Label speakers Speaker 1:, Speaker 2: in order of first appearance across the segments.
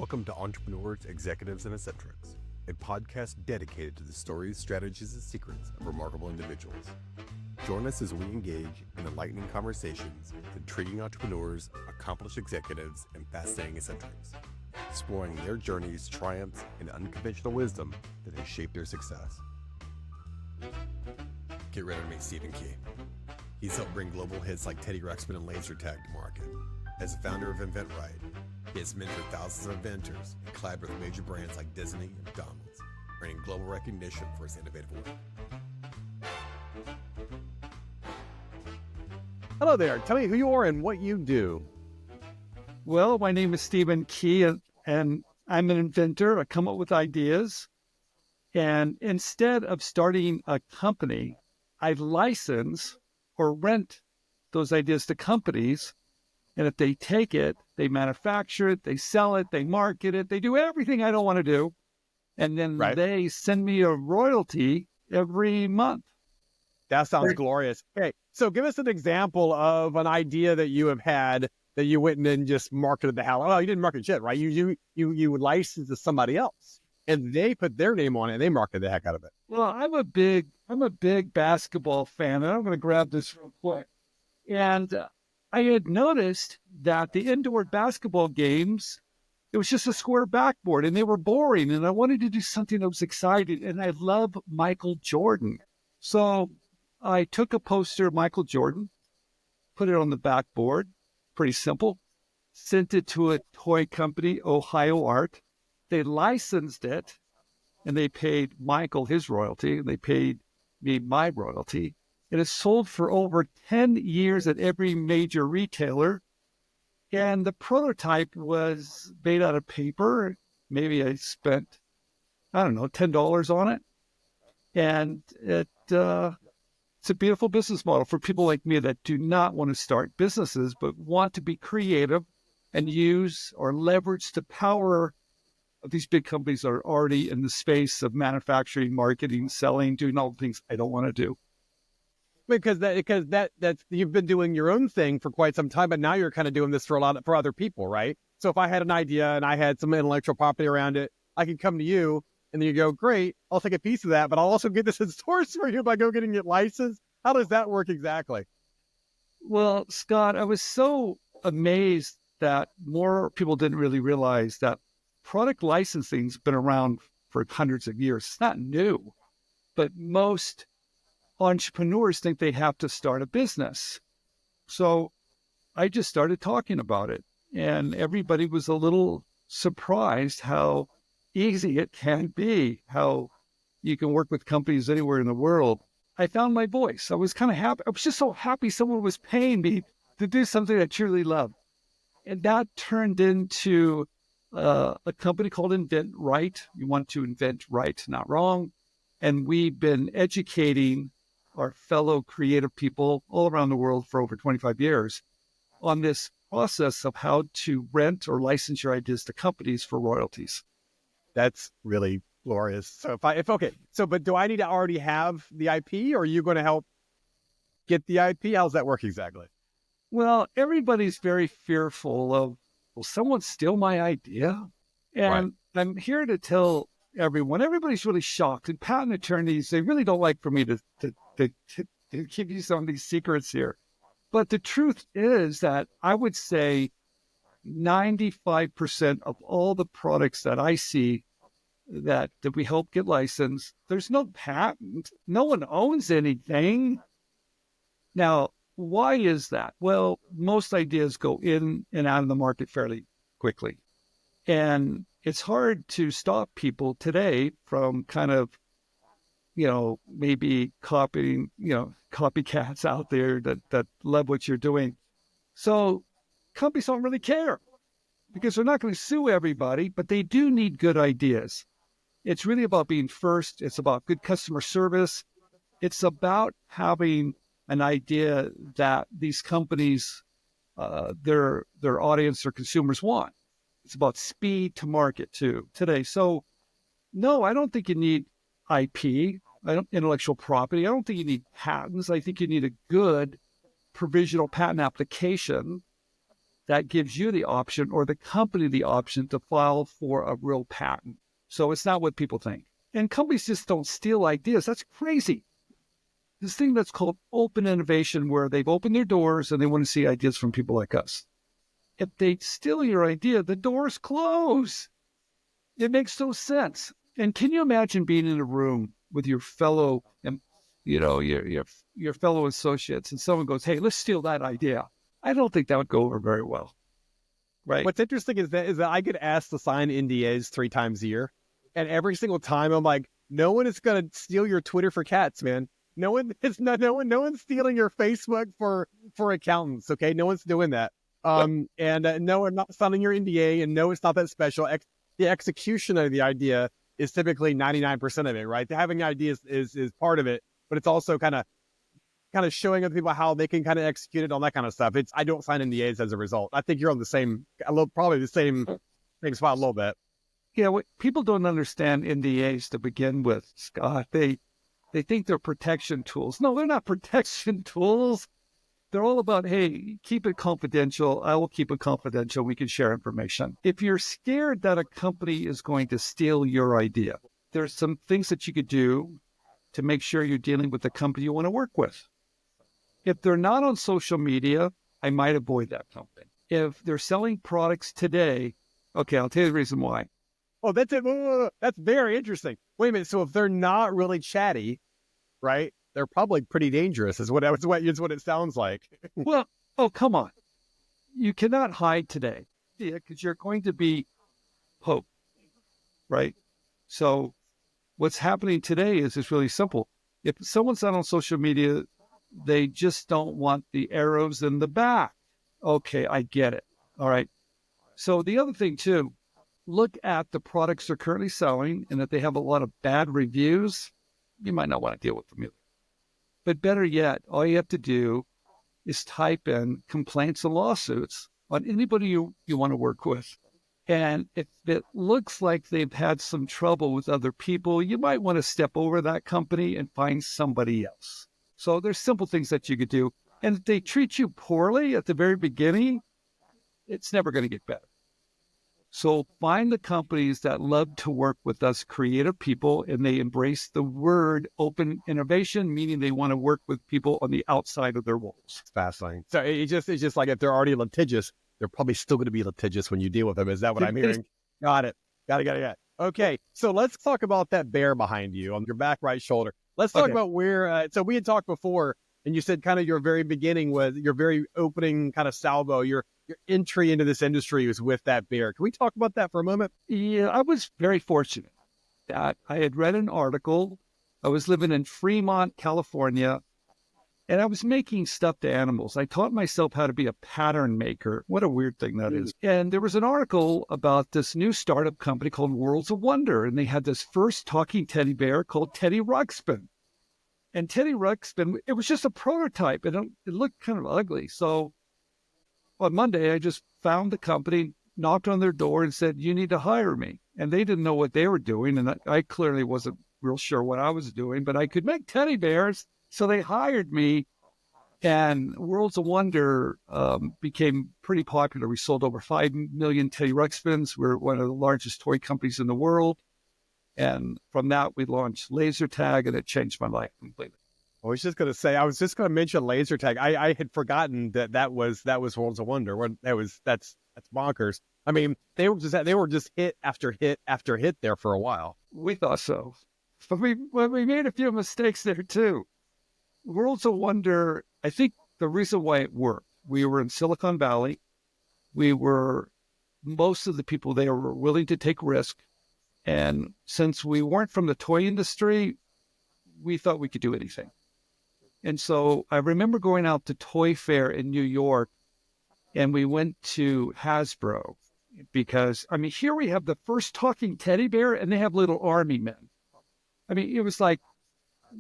Speaker 1: Welcome to Entrepreneurs, Executives, and Eccentrics, a podcast dedicated to the stories, strategies, and secrets of remarkable individuals. Join us as we engage in enlightening conversations with intriguing entrepreneurs, accomplished executives, and fascinating eccentrics, exploring their journeys, triumphs, and unconventional wisdom that has shaped their success. Get ready to meet Stephen Key. He's helped bring global hits like Teddy Ruxpin and Laser Tag to market. As the founder of Inventor, he has mentored thousands of inventors and collaborated with major brands like Disney and McDonald's, earning global recognition for his innovative work.
Speaker 2: Hello there. Tell me who you are and what you do.
Speaker 3: Well, my name is Stephen Key, and I'm an inventor. I come up with ideas. And instead of starting a company, I license or rent those ideas to companies. And if they take it, they manufacture it, they sell it, they market it, they do everything I don't want to do. And then They send me a royalty every month.
Speaker 2: That sounds glorious. Okay, so give us an example of an idea that you have had that you went and just marketed the hell. Well, you didn't market shit, right? You would license to somebody else, and they put their name on it and they market the heck out of it.
Speaker 3: Well, I'm a big basketball fan, and I'm going to grab this real quick. And I had noticed that the indoor basketball games, it was just a square backboard and they were boring. And I wanted to do something that was exciting. And I love Michael Jordan. So I took a poster of Michael Jordan, put it on the backboard, pretty simple, sent it to a toy company, Ohio Art. They licensed it and they paid Michael his royalty and they paid me my royalty. It has sold for over 10 years at every major retailer. And the prototype was made out of paper. Maybe I spent, $10 on it. And it's a beautiful business model for people like me that do not want to start businesses, but want to be creative and use or leverage the power of these big companies that are already in the space of manufacturing, marketing, selling, doing all the things I don't want to do.
Speaker 2: Because that's you've been doing your own thing for quite some time, but now you're kind of doing this for other people, right? So if I had an idea and I had some intellectual property around it, I could come to you and then you go, great, I'll take a piece of that, but I'll also get this in stores for you by getting it licensed. How does that work exactly?
Speaker 3: Well, Scott, I was so amazed that more people didn't really realize that product licensing's been around for hundreds of years. It's not new, but most entrepreneurs think they have to start a business. So I just started talking about it, and everybody was a little surprised how easy it can be, how you can work with companies anywhere in the world. I found my voice. I was kind of happy. I was just so happy someone was paying me to do something I truly loved. And that turned into a company called Invent Right. You want to invent right, not wrong. And we've been educating our fellow creative people all around the world for over 25 years on this process of how to rent or license your ideas to companies for royalties.
Speaker 2: That's really glorious. So but do I need to already have the IP, or are you going to help get the IP? How's that work exactly?
Speaker 3: Well, everybody's very fearful of, will someone steal my idea? And I'm here to tell everybody's really shocked. And patent attorneys, they really don't like for me to give you some of these secrets here. But the truth is that I would say 95% of all the products that I see that we help get licensed, there's no patent. No one owns anything. Now, why is that? Well, most ideas go in and out of the market fairly quickly. And it's hard to stop people today from kind of, maybe copying, copycats out there that love what you're doing. So companies don't really care because they're not going to sue everybody, but they do need good ideas. It's really about being first. It's about good customer service. It's about having an idea that these companies, their audience or consumers want. It's about speed to market too today. So no, I don't think you need IP, intellectual property. I don't think you need patents. I think you need a good provisional patent application that gives you the option or the company the option to file for a real patent. So it's not what people think. And companies just don't steal ideas. That's crazy. This thing that's called open innovation, where they've opened their doors and they want to see ideas from people like us. If they steal your idea, the doors close. It makes no sense. And can you imagine being in a room with your fellow, your fellow associates, and someone goes, "Hey, let's steal that idea"? I don't think that would go over very well. Right.
Speaker 2: What's interesting is that I get asked to sign NDAs 3 times a year, and every single time I'm like, no one is going to steal your Twitter for cats, man. No one's stealing your Facebook for accountants. Okay, no one's doing that. No, I'm not signing your NDA, and no, it's not that special. The execution of the idea is typically 99% of it, right? Having ideas is part of it, but it's also kind of showing other people how they can kind of execute it, all that kind of stuff. I don't sign NDAs as a result. I think you're on probably the same spot a little bit.
Speaker 3: Yeah, people don't understand NDAs to begin with, Scott. They think they're protection tools. No, they're not protection tools. They're all about, hey, keep it confidential. I will keep it confidential. We can share information. If you're scared that a company is going to steal your idea, there's some things that you could do to make sure you're dealing with the company you want to work with. If they're not on social media, I might avoid that company. If they're selling products today, okay, I'll tell you the reason why.
Speaker 2: Oh, that's it. That's very interesting. Wait a minute. So if they're not really chatty, right? They're probably pretty dangerous. Is what it sounds like.
Speaker 3: Well, come on. You cannot hide today, because you're going to be poked, right? So what's happening today is it's really simple. If someone's not on social media, they just don't want the arrows in the back. Okay, I get it. All right. So the other thing too, look at the products they're currently selling, and if they have a lot of bad reviews, you might not want to deal with them either. But better yet, all you have to do is type in complaints and lawsuits on anybody you want to work with. And if it looks like they've had some trouble with other people, you might want to step over that company and find somebody else. So there's simple things that you could do. And if they treat you poorly at the very beginning, it's never going to get better. So find the companies that love to work with us creative people, and they embrace the word open innovation, meaning they want to work with people on the outside of their walls.
Speaker 2: It's fascinating. So it's just like if they're already litigious, they're probably still going to be litigious when you deal with them. Is that what I'm hearing? Got it. Okay. So let's talk about that bear behind you on your back right shoulder. Let's talk about where, so we had talked before, and you said kind of your very beginning was your very opening kind of salvo, your entry into this industry was with that bear. Can we talk about that for a moment?
Speaker 3: Yeah, I was very fortunate that I had read an article. I was living in Fremont, California, and I was making stuffed animals. I taught myself how to be a pattern maker. What a weird thing that is. And there was an article about this new startup company called Worlds of Wonder, and they had this first talking teddy bear called Teddy Ruxpin. And Teddy Ruxpin, it was just a prototype, and it looked kind of ugly. So on Monday, I just found the company, knocked on their door and said, "You need to hire me." And they didn't know what they were doing. And I clearly wasn't real sure what I was doing, but I could make teddy bears. So they hired me, and Worlds of Wonder became pretty popular. We sold over 5 million Teddy Ruxpins. We're one of the largest toy companies in the world. And from that, we launched Laser Tag, and it changed my life completely.
Speaker 2: I was just going to mention laser tag. I had forgotten that was Worlds of Wonder. That's bonkers. I mean, they were just hit after hit after hit there for a while.
Speaker 3: We thought so, but we made a few mistakes there too. Worlds of Wonder, I think the reason why it worked, we were in Silicon Valley. Most of the people there were willing to take risk, and since we weren't from the toy industry, we thought we could do anything. And so I remember going out to Toy Fair in New York, and we went to Hasbro because, I mean, here we have the first talking teddy bear, and they have little army men. I mean, it was like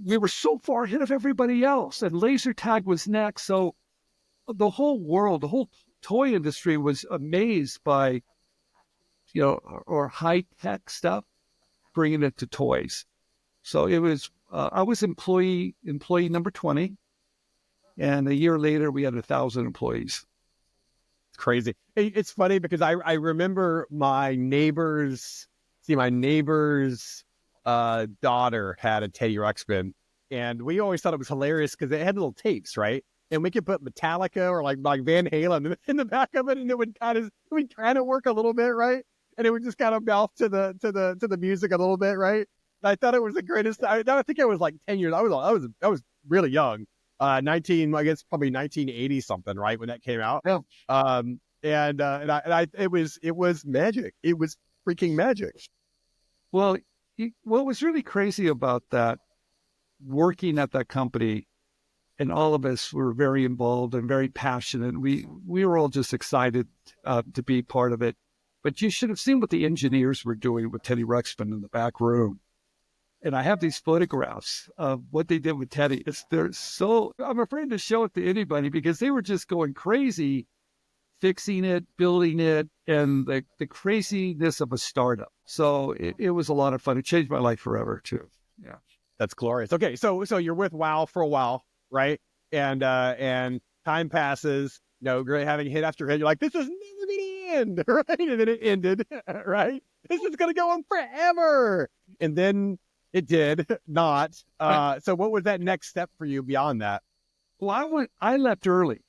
Speaker 3: we were so far ahead of everybody else, and laser tag was next. So the whole world, the whole toy industry was amazed by, or high-tech stuff, bringing it to toys. So it was, I was employee number 20, and a year later we had 1,000 employees.
Speaker 2: It's crazy. It's funny because I remember my neighbor's daughter had a Teddy Ruxpin, and we always thought it was hilarious because it had little tapes, right? And we could put Metallica or like Van Halen in the back of it, and it would kind of work a little bit, right? And it would just kind of mouth to the music a little bit, right? And I thought it was the greatest. I think I was like 10 years. I was really young. 19, I guess probably 1980 something, right, when that came out.
Speaker 3: Yeah.
Speaker 2: It was magic. It was freaking magic.
Speaker 3: Well, what was really crazy about that, working at that company, and all of us were very involved and very passionate. We were all just excited to be part of it. But you should have seen what the engineers were doing with Teddy Ruxpin in the back room. And I have these photographs of what they did with Teddy. I'm afraid to show it to anybody because they were just going crazy, fixing it, building it, and the craziness of a startup. So it was a lot of fun. It changed my life forever too. Yeah.
Speaker 2: That's glorious. Okay. So you're with WoW for a while, right? And time passes, having hit after hit. You're like, this is never going to end, right? And then it ended, right? This is going to go on forever. And then it did not. So what was that next step for you beyond that?
Speaker 3: Well, I left early.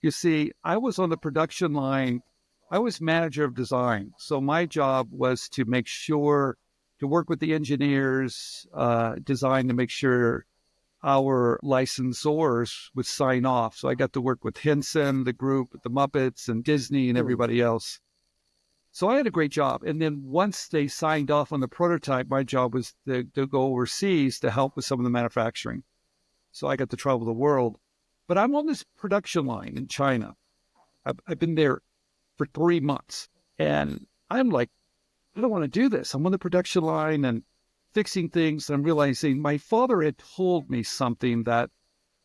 Speaker 3: You see, I was on the production line. I was manager of design. So my job was to make sure to work with the engineers, design to make sure our licensors would sign off. So I got to work with Henson, the group, the Muppets, and Disney and everybody else. So I had a great job. And then once they signed off on the prototype, my job was to go overseas to help with some of the manufacturing. So I got to travel the world. But I'm on this production line in China. I've been there for 3 months. And I'm like, I don't want to do this. I'm on the production line and fixing things. And I'm realizing my father had told me something that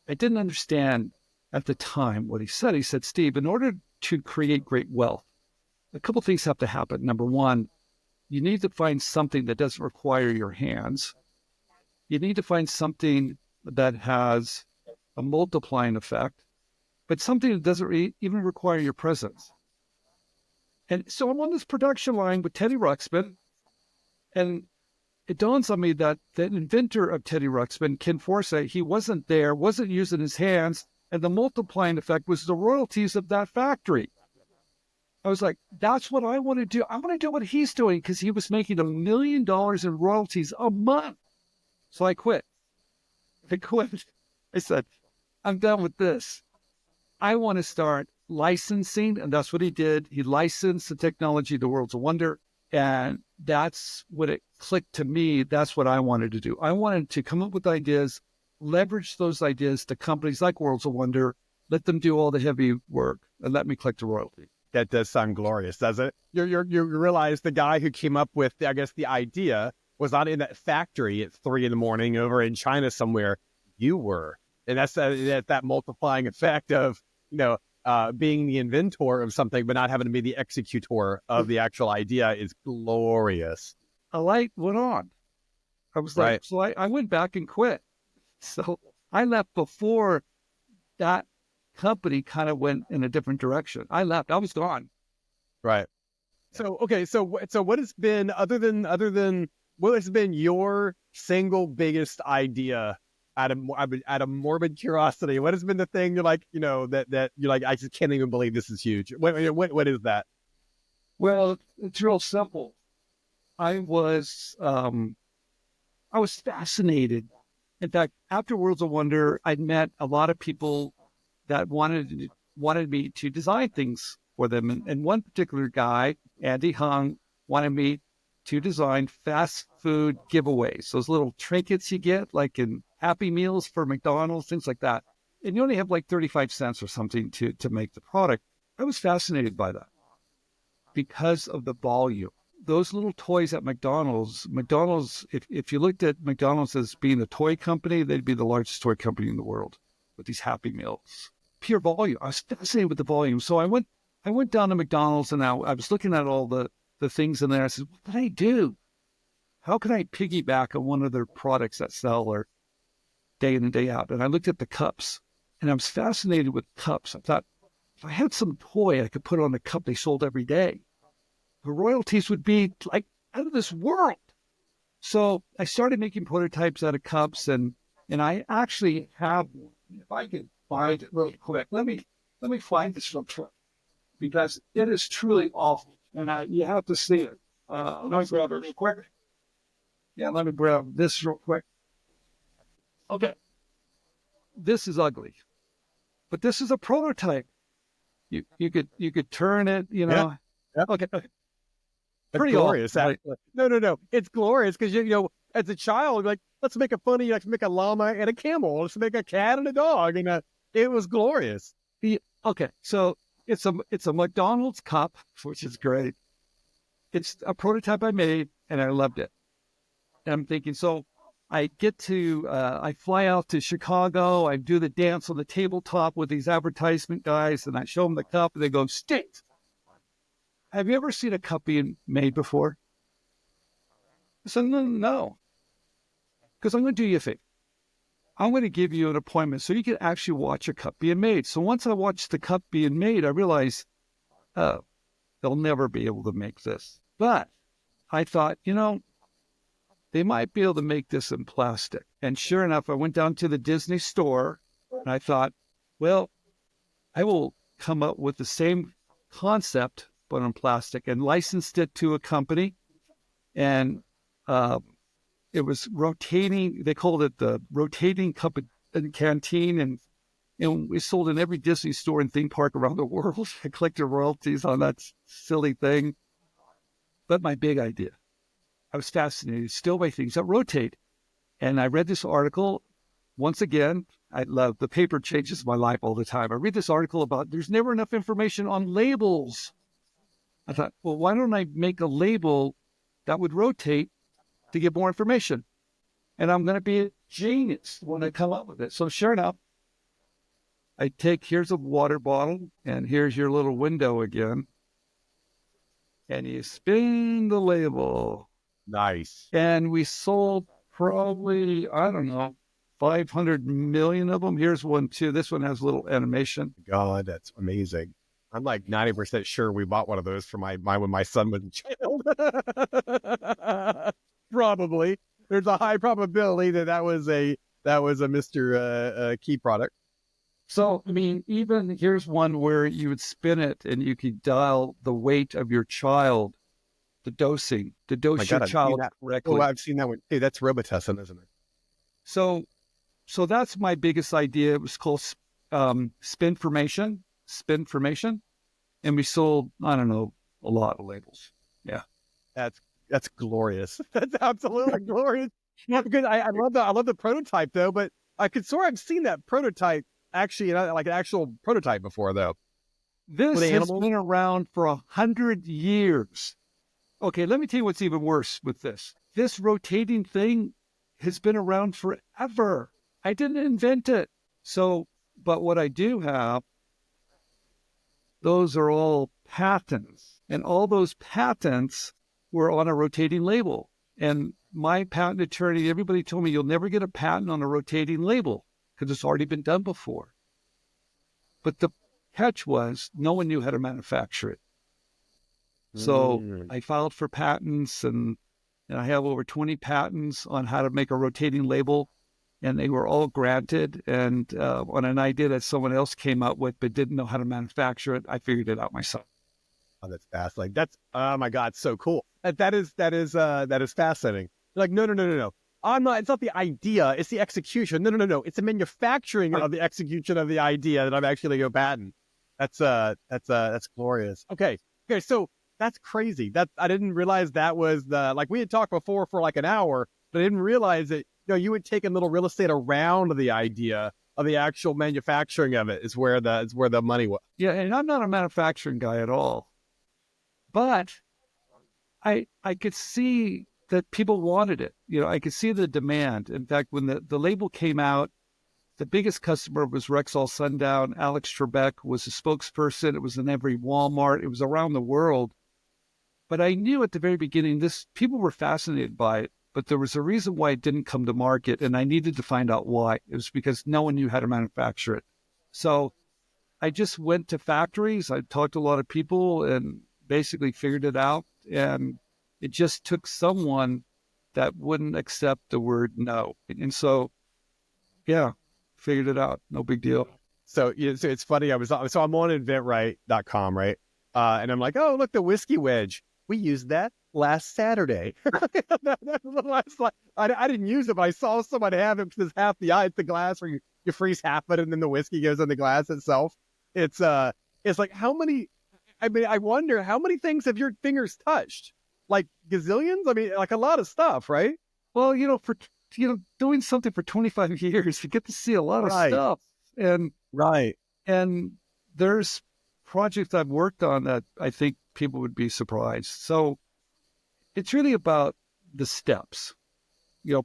Speaker 3: I didn't understand at the time what he said. He said, Steve, in order to create great wealth, a couple of things have to happen. Number one, you need to find something that doesn't require your hands. You need to find something that has a multiplying effect, but something that doesn't even require your presence. And so I'm on this production line with Teddy Ruxpin, and it dawns on me that the inventor of Teddy Ruxpin, Ken Forsythe, he wasn't there, wasn't using his hands, and the multiplying effect was the royalties of that factory. I was like, that's what I want to do. I want to do what he's doing because he was making $1 million in royalties a month. So I quit. I said, I'm done with this. I want to start licensing. And that's what he did. He licensed the technology to Worlds of Wonder. And that's what it clicked to me. That's what I wanted to do. I wanted to come up with ideas, leverage those ideas to companies like Worlds of Wonder, let them do all the heavy work, and let me collect the royalty.
Speaker 2: That does sound glorious, does it? You realize the guy who came up with, I guess, the idea was not in that factory at 3 a.m. over in China somewhere. You were. And that's that multiplying effect of, being the inventor of something, but not having to be the executor of the actual idea is glorious.
Speaker 3: A light went on. I was like, right. So I went back and quit. So I left before that company kind of went in a different direction. I left. I was gone.
Speaker 2: Right. So, okay. So what has been, other than what has been your single biggest idea out of morbid curiosity? What has been the thing you're like, that you're like, I just can't even believe this is huge. What is that?
Speaker 3: Well, it's real simple. I was fascinated. In fact, after Worlds of Wonder, I'd met a lot of people that wanted me to design things for them. And one particular guy, Andy Hung, wanted me to design fast food giveaways. Those little trinkets you get, like in Happy Meals for McDonald's, things like that. And you only have like 35 cents or something to make the product. I was fascinated by that because of the volume. Those little toys at McDonald's, if you looked at McDonald's as being a toy company, they'd be the largest toy company in the world with these Happy Meals. Pure volume. I was fascinated with the volume. So I went down to McDonald's and I was looking at all the things in there. I said, what can I do? How can I piggyback on one of their products that sell or day in and day out? And I looked at the cups and I was fascinated with cups. I thought, if I had some toy I could put on a cup they sold every day, the royalties would be like out of this world. So I started making prototypes out of cups, and I actually have one. If I could find it really quick, let me find this real quick, because it is truly awful, and you have to see it. Let me grab it real quick. Yeah, let me grab this real quick. Okay, this is ugly, but this is a prototype. You could turn it,
Speaker 2: Yeah.
Speaker 3: Okay.
Speaker 2: It's
Speaker 3: Pretty
Speaker 2: glorious.
Speaker 3: awful.
Speaker 2: No. It's glorious because as a child, like, let's make a funny, like, make a llama and a camel. Let's make a cat and a dog, and it was glorious.
Speaker 3: Okay, so it's a McDonald's cup, which is great. It's a prototype I made, and I loved it. And I'm thinking, so I fly out to Chicago. I do the dance on the tabletop with these advertisement guys, and I show them the cup, and they go, "Steve, have you ever seen a cup being made before?" I said, no. Because I'm going to do you a favor. I'm going to give you an appointment so you can actually watch a cup being made. So once I watched the cup being made, I realized, oh, they'll never be able to make this. But I thought, they might be able to make this in plastic. And sure enough, I went down to the Disney store, and I thought, well, I will come up with the same concept, but in plastic, and licensed it to a company. And it was rotating. They called it the rotating cup and canteen. And we sold in every Disney store and theme park around the world. I collected royalties on that silly thing. But my big idea, I was fascinated still by things that rotate. And I read this article. Once again, I love the paper changes my life all the time. I read this article about there's never enough information on labels. I thought, well, why don't I make a label that would rotate to get more information? And I'm going to be a genius when I come up with it. So sure enough, here's a water bottle, and here's your little window again. And you spin the label.
Speaker 2: Nice.
Speaker 3: And we sold probably, I don't know, 500 million of them. Here's one too. This one has a little animation.
Speaker 2: God, that's amazing. I'm like 90% sure we bought one of those for my when my son was a child. Probably. There's a high probability that was a Mr. Key product.
Speaker 3: So, I mean, even here's one where you would spin it and you could dial the weight of your child, the dosing, to dose your child correctly.
Speaker 2: Oh, I've seen that one. Hey, that's Robitussin, isn't it?
Speaker 3: So that's my biggest idea. It was called Spinformation. And we sold, I don't know, a lot of labels. Yeah.
Speaker 2: That's glorious. That's absolutely glorious. Yeah, because I love the prototype though, but I could sort of seen that prototype actually, like an actual prototype before though.
Speaker 3: This has been around for 100 years. Okay, let me tell you what's even worse with this. This rotating thing has been around forever. I didn't invent it. So, but what I do have, those are all patents. And all those patents were on a rotating label. And my patent attorney, everybody told me, you'll never get a patent on a rotating label because it's already been done before. But the catch was no one knew how to manufacture it. So I filed for patents, and I have over 20 patents on how to make a rotating label, and they were all granted. And on an idea that someone else came up with but didn't know how to manufacture it, I figured it out myself.
Speaker 2: Oh, that's fast. Like that's, oh my God, so cool. That is fascinating. Like, no. It's not the idea, it's the execution. No. It's the manufacturing of the execution of the idea that I'm actually going to go patent. That's glorious. Okay. So that's crazy. That I didn't realize that was like we had talked before for like an hour, but I didn't realize that, you had taken little real estate around the idea of the actual manufacturing of it is where the money was.
Speaker 3: Yeah. And I'm not a manufacturing guy at all, but I could see that people wanted it. I could see the demand. In fact, when the label came out, the biggest customer was Rexall Sundown. Alex Trebek was a spokesperson. It was in every Walmart. It was around the world. But I knew at the very beginning, people were fascinated by it, but there was a reason why it didn't come to market, and I needed to find out why. It was because no one knew how to manufacture it. So I just went to factories. I talked to a lot of people and basically figured it out. And it just took someone that wouldn't accept the word no. And so, yeah, figured it out. No big deal.
Speaker 2: So, so it's funny. I'm on inventor.com, right? And I'm like, oh, look, the whiskey wedge. We used that last Saturday. I didn't use it, but I saw someone have it because half the glass where you freeze half of it and then the whiskey goes in the glass itself. It's like how many? I mean, I wonder how many things have your fingers touched? Like gazillions? I mean, like a lot of stuff, right?
Speaker 3: Well, doing something for 25 years, you get to see a lot of stuff. And and there's projects I've worked on that I think people would be surprised. So it's really about the steps.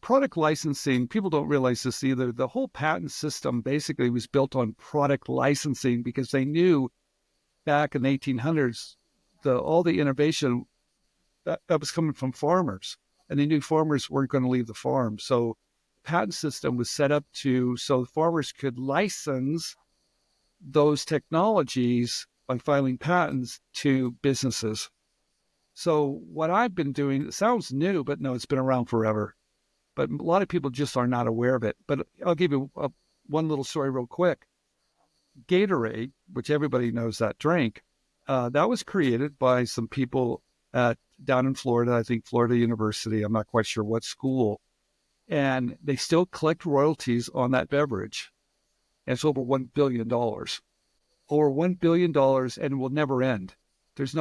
Speaker 3: Product licensing, people don't realize this either. The whole patent system basically was built on product licensing because they knew back in the 1800s, all the innovation that was coming from farmers, and they knew farmers weren't going to leave the farm. So the patent system was set up so farmers could license those technologies by filing patents to businesses. So what I've been doing, it sounds new, but no, it's been around forever. But a lot of people just are not aware of it. But I'll give you one little story real quick. Gatorade, which everybody knows that drink, that was created by some people down in Florida, I think Florida University, I'm not quite sure what school. And they still collect royalties on that beverage. And it's over $1 billion. Over $1 billion, and it will never end. It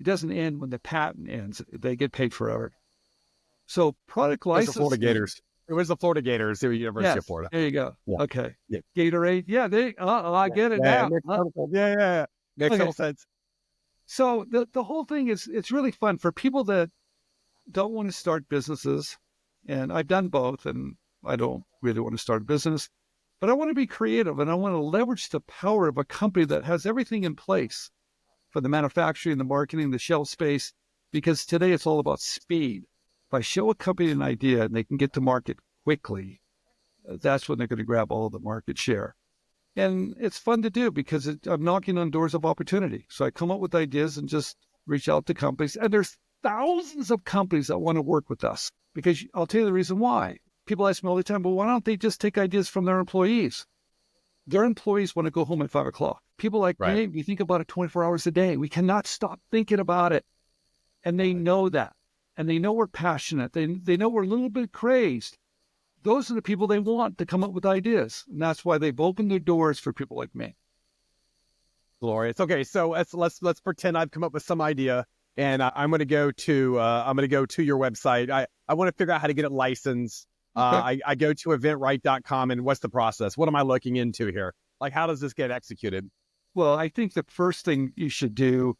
Speaker 3: doesn't end when the patent ends. They get paid forever. So product licensing.
Speaker 2: It was the Florida Gators. It was the Florida Gators, the University of Florida.
Speaker 3: There you go.
Speaker 2: Yeah.
Speaker 3: Okay.
Speaker 2: Yeah.
Speaker 3: Gatorade. Yeah, I get it now.
Speaker 2: Makes total sense.
Speaker 3: So the whole thing it's really fun for people that don't want to start businesses. And I've done both, and I don't really want to start a business. But I want to be creative, and I want to leverage the power of a company that has everything in place for the manufacturing, the marketing, the shelf space, because today it's all about speed. If I show a company an idea and they can get to market quickly, that's when they're going to grab all the market share. And it's fun to do because I'm knocking on doors of opportunity. So I come up with ideas and just reach out to companies. And there's thousands of companies that want to work with us because I'll tell you the reason why. People ask me all the time, well, why don't they just take ideas from their employees? Their employees want to go home at 5 o'clock. People like me, we think about it 24 hours a day. We cannot stop thinking about it. And they know that. And they know we're passionate. They know we're a little bit crazed. Those are the people they want to come up with ideas. And that's why they've opened their doors for people like me.
Speaker 2: Glorious. Okay, so let's pretend I've come up with some idea, and I'm going to go to your website. I want to figure out how to get it licensed. Okay. I go to inventor.com, and what's the process? What am I looking into here? Like, how does this get executed?
Speaker 3: Well, I think the first thing you should do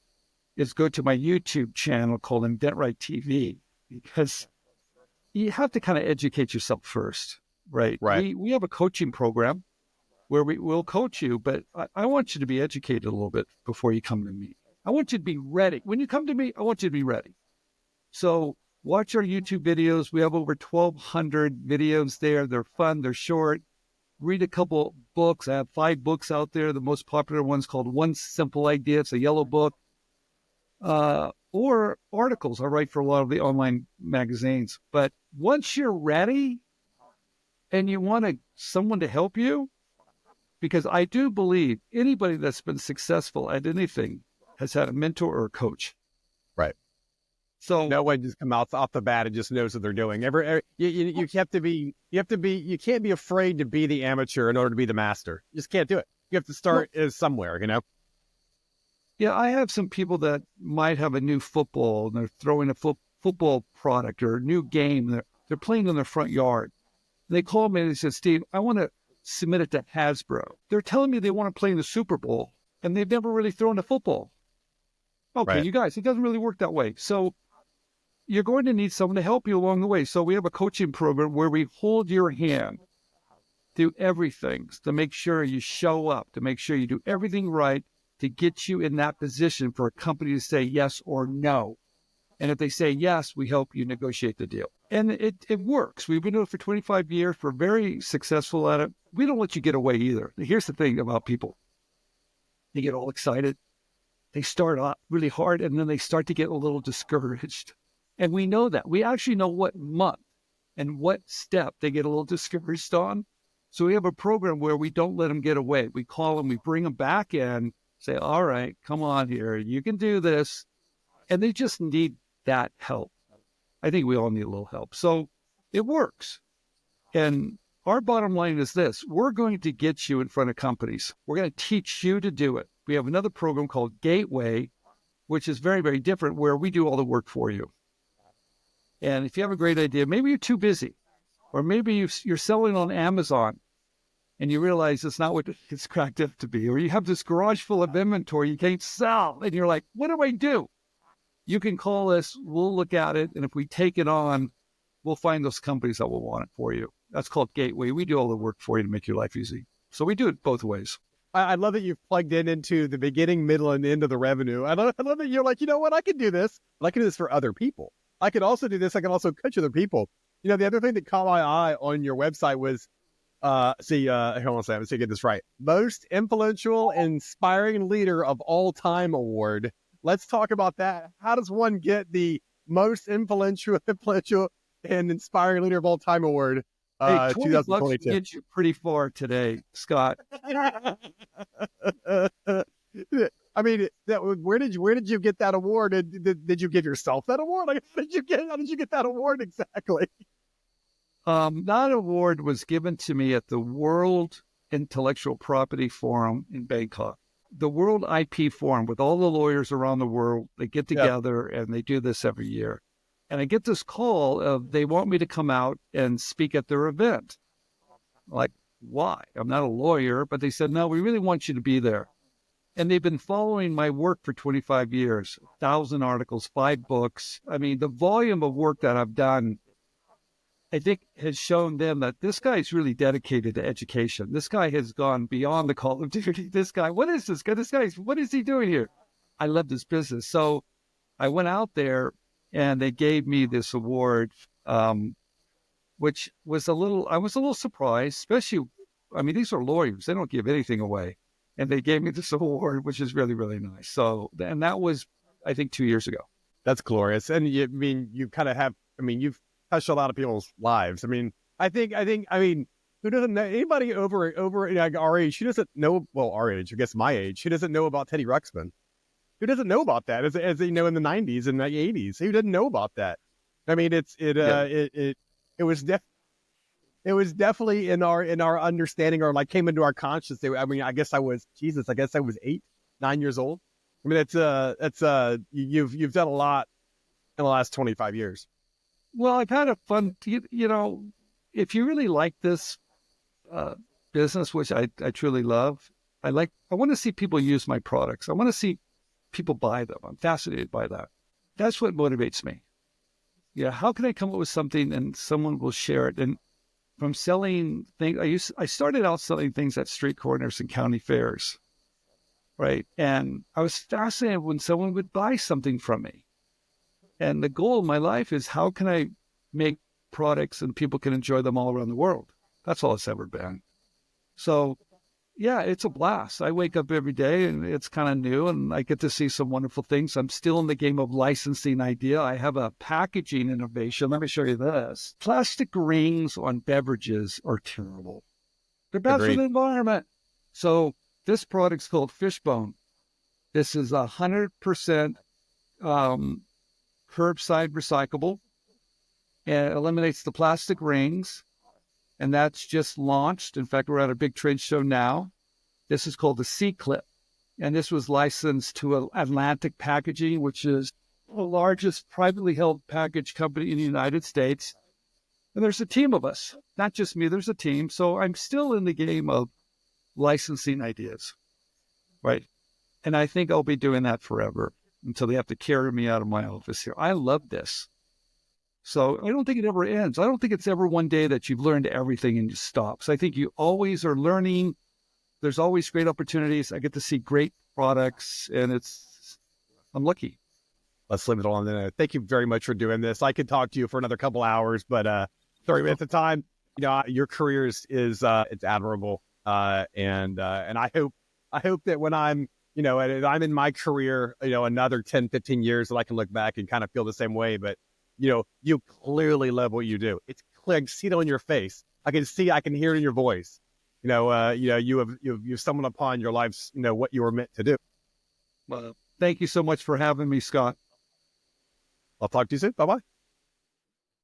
Speaker 3: is go to my YouTube channel called inventor TV, because you have to kind of educate yourself first, right? We have a coaching program where we'll coach you, but I want you to be educated a little bit before you come to me. I want you to be ready. When you come to me, I want you to be ready. So watch our YouTube videos. We have over 1,200 videos there. They're fun. They're short. Read a couple books. I have 5 books out there. The most popular one's called One Simple Idea. It's a yellow book. Or articles I write for a lot of the online magazines. But once you're ready and you want someone to help you, because I do believe anybody that's been successful at anything has had a mentor or a coach.
Speaker 2: Right.
Speaker 3: So
Speaker 2: no one just comes out off the bat and just knows what they're doing. You can't be afraid to be the amateur in order to be the master. You just can't do it. You have to start somewhere, you know?
Speaker 3: Yeah, I have some people that might have a new football and they're throwing a football product or a new game. They're playing in their front yard. They call me and they said, Steve, I want to submit it to Hasbro. They're telling me they want to play in the Super Bowl and they've never really thrown a football. Okay, You guys, it doesn't really work that way. So you're going to need someone to help you along the way. So we have a coaching program where we hold your hand through everything to make sure you show up, to make sure you do everything right, to get you in that position for a company to say yes or no. And if they say yes, we help you negotiate the deal. And it works. We've been doing it for 25 years. We're very successful at it. We don't let you get away either. Here's the thing about people. They get all excited. They start off really hard, and then they start to get a little discouraged. And we know that. We actually know what month and what step they get a little discouraged on. So we have a program where we don't let them get away. We call them, we bring them back in, say, all right, come on here. You can do this. And they just need that help. I think we all need a little help. So it works. And our bottom line is this. We're going to get you in front of companies. We're going to teach you to do it. We have another program called Gateway, which is very, very different, where we do all the work for you. And if you have a great idea, maybe you're too busy, or maybe you're selling on Amazon and you realize it's not what it's cracked up to be, or you have this garage full of inventory you can't sell, and you're like, what do I do? You can call us, we'll look at it, and if we take it on, we'll find those companies that will want it for you. That's called Gateway. We do all the work for you to make your life easy. So we do it both ways.
Speaker 2: I love that you've plugged into the beginning, middle, and end of the revenue. I love that you're like, you know what, I can do this, but I can do this for other people. I could also do this. I can also coach other people. You know, the other thing that caught my eye on your website was, hold on a second, let's see, get this right. Most influential, inspiring leader of all time award. Let's talk about that. How does one get the most influential and inspiring leader of all time award?
Speaker 3: Hey,
Speaker 2: 2022.
Speaker 3: Gets you pretty far today, Scott.
Speaker 2: I mean, where did you get that award? Did you give yourself that award? Like, how did you get that award exactly?
Speaker 3: That award was given to me at the World Intellectual Property Forum in Bangkok. The World IP Forum, with all the lawyers around the world, they get together and they do this every year. And I get this call of they want me to come out and speak at their event. Like, why? I'm not a lawyer, but they said, no, we really want you to be there. And they've been following my work for 25 years, 1,000 articles, 5 books. I mean, the volume of work that I've done, I think, has shown them that this guy is really dedicated to education. This guy has gone beyond the call of duty. This guy, what is this guy? What is he doing here? I love this business. So I went out there and they gave me this award, which was I was a little surprised, especially, I mean, these are lawyers. They don't give anything away. And they gave me this award, which is really, really nice. So, and that was, I think, 2 years ago.
Speaker 2: That's glorious. And you kind of have, you've touched a lot of people's lives. I mean, who doesn't know, anybody over like our age, who doesn't know, well, our age, I guess my age, who doesn't know about Teddy Ruxpin? Who doesn't know about that? As you know, in the 90s and the 80s, who didn't know about that? I mean, it was definitely in our understanding, or like came into our consciousness. I mean, I guess I was 8, 9 years old. I mean, you've done a lot in the last 25 years.
Speaker 3: Well, I've had a fun, you know, if you really like this business, which I truly love, I want to see people use my products. I want to see people buy them. I'm fascinated by that. That's what motivates me. Yeah. How can I come up with something and someone will share it? And from selling things, I started out selling things at street corners and county fairs, right? And I was fascinated when someone would buy something from me. And the goal of my life is, how can I make products and people can enjoy them all around the world? That's all it's ever been. So, yeah, it's a blast. I wake up every day and it's kind of new and I get to see some wonderful things. I'm still in the game of licensing idea. I have a packaging innovation. Let me show you this. Plastic rings on beverages are terrible. They're bad for the environment. So this product's called Fishbone. This is 100% curbside recyclable, and it eliminates the plastic rings. And that's just launched. In fact, we're at a big trade show now. This is called the C-Clip. And this was licensed to Atlantic Packaging, which is the largest privately held package company in the United States. And there's a team of us, not just me, there's a team. So I'm still in the game of licensing ideas, right? And I think I'll be doing that forever until they have to carry me out of my office here. I love this. So I don't think it ever ends. I don't think it's ever one day that you've learned everything and you stop. So I think you always are learning. There's always great opportunities. I get to see great products, and I'm lucky.
Speaker 2: Let's leave it on there. Thank you very much for doing this. I could talk to you for another couple hours, but 30 minutes of time. You know, your career is it's admirable. And I hope that when I'm and I'm in my career, another 10, 15 years that I can look back and kind of feel the same way. But, you clearly love what you do. It's clear. I can see it on your face. I can hear it in your voice. You've stumbled upon your life's, what you were meant to do.
Speaker 3: Well, thank you so much for having me, Scott.
Speaker 2: I'll talk to you soon. Bye-bye.